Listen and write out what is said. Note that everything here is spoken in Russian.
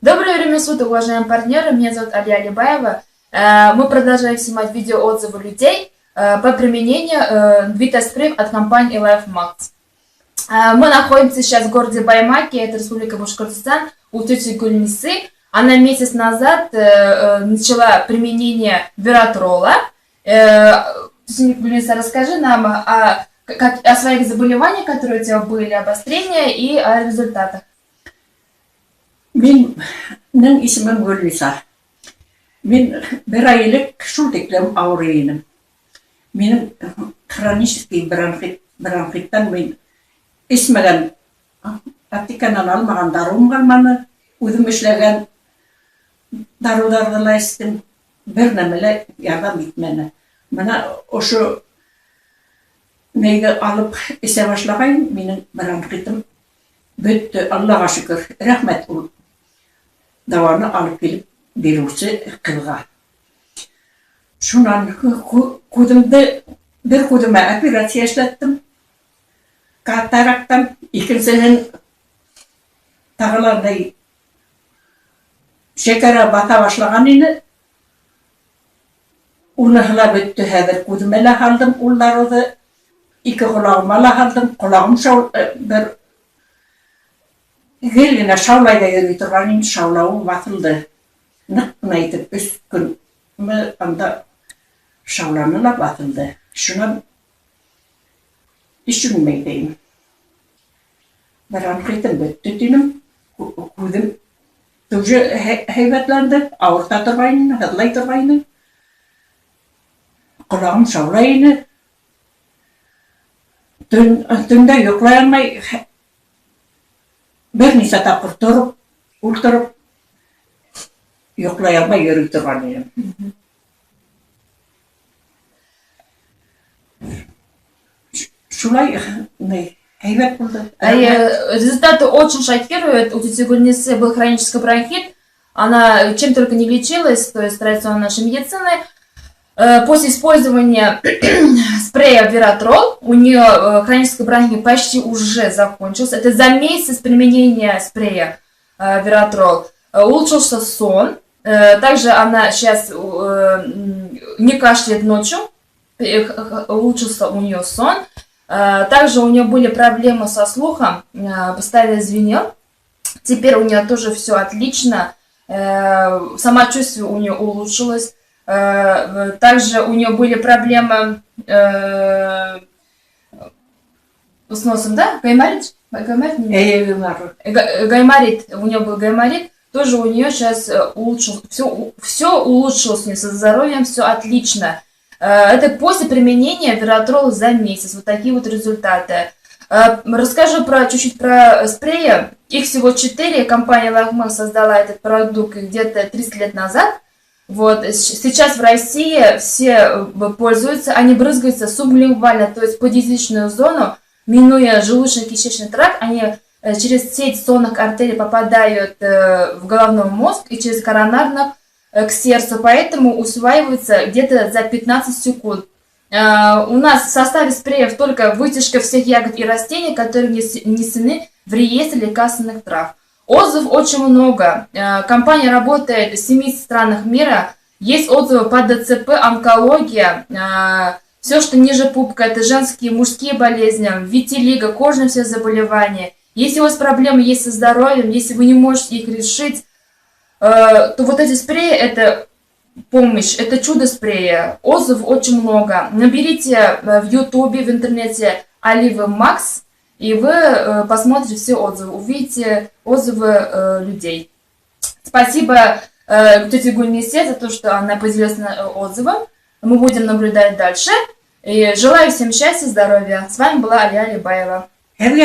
Доброе время суток, уважаемые партнеры. Меня зовут Алия Алибаева. Мы продолжаем снимать видеоотзывы людей по применению Витаспрей от компании LifeMax. Мы находимся сейчас в городе Баймаки, это Республика Башкортостан, у тети Гульнисы. Она месяц назад начала применение Виратролла. Гульниса, расскажи нам о своих заболеваниях, которые у тебя были, обострения и о результатах. Benim ismim Gülnisa. Ben bir aylık şu teklem ağrıyım. Benim kronik bronxittan ben ismegen aptikadan almagan darım kalmadı. Özüm işlegen darılarla istim. Bir nemele yardım etmeni. Bana o şu neyi alıp ise başlayayım benim bronxitim. Büttü Allah'a şükür. Rahmet ol. Davarını alıp gelip beruvchi kılga. Şundan kudumda bir kuduma operatsiya işlettim. Kataraktan ikincinin tağlarday şekere bata başlagan idi. Onu hıla büttü hedir kudumela aldım. Onlar da iki kulağıma aldım. Kulağım bir Gelgine şavlayda yürütürgenim şavlağım batıldı. Nıkkına itip üst gün anda şavlanıla batıldı. Şuna düşünmeydeyim. Bronxitim büttü dinim. Kudum tücü heyvetlendi. Ağırta durgayını, hıdlay durgayını. Kulağım şavlayını. Dünde yoklayanmay bir neçə tapır durub, yoxlayalma yürütürgenim. Şulay heybet buldu. Результаты очень шокируют. У тети Гульнисы был хронический бронхит. Она чем только не лечилась, то есть традиционной нашей медицины. После использования спрея Виратролл у нее хронический бронхит почти уже закончился. Это за месяц применения спрея Виратролл. Улучшился сон. Также она сейчас не кашляет ночью. Улучшился у нее сон. Также у нее были проблемы со слухом. Постоянно звенел. Теперь у нее тоже все отлично. Самочувствие у нее улучшилось. Также у нее были проблемы с носом, да? Гайморит? Гайморит. У нее был гайморит. Тоже у нее сейчас все улучшилось у нее со здоровьем, все отлично. Это после применения Виратролла за месяц. Вот такие вот результаты. Расскажу чуть-чуть про спреи. Их всего 4. Компания LifeMax создала этот продукт где-то 30 лет назад. Вот, сейчас в России все пользуются, они брызгаются сублингвально, то есть подъязычную зону, минуя желудочно-кишечный тракт, они через сеть сонных артерий попадают в головной мозг и через коронарных к сердцу, поэтому усваиваются где-то за 15 секунд. У нас в составе спреев только вытяжка всех ягод и растений, которые внесены в реестр лекарственных трав. Отзывов очень много. Компания работает в 7 странах мира. Есть отзывы по ДЦП, онкология, все, что ниже пупка, это женские, мужские болезни, витилиго, кожные все заболевания. Если у вас проблемы есть со здоровьем, если вы не можете их решить, то вот эти спреи, это помощь, это чудо спрея. Отзывов очень много. Наберите в Ютубе, в интернете LifeMax, и вы посмотрите все отзывы, увидите отзывы людей. Спасибо тете Гульнисе за то, что она поделилась отзывом. Мы будем наблюдать дальше. И желаю всем счастья, здоровья. С вами была Алия Алибаева.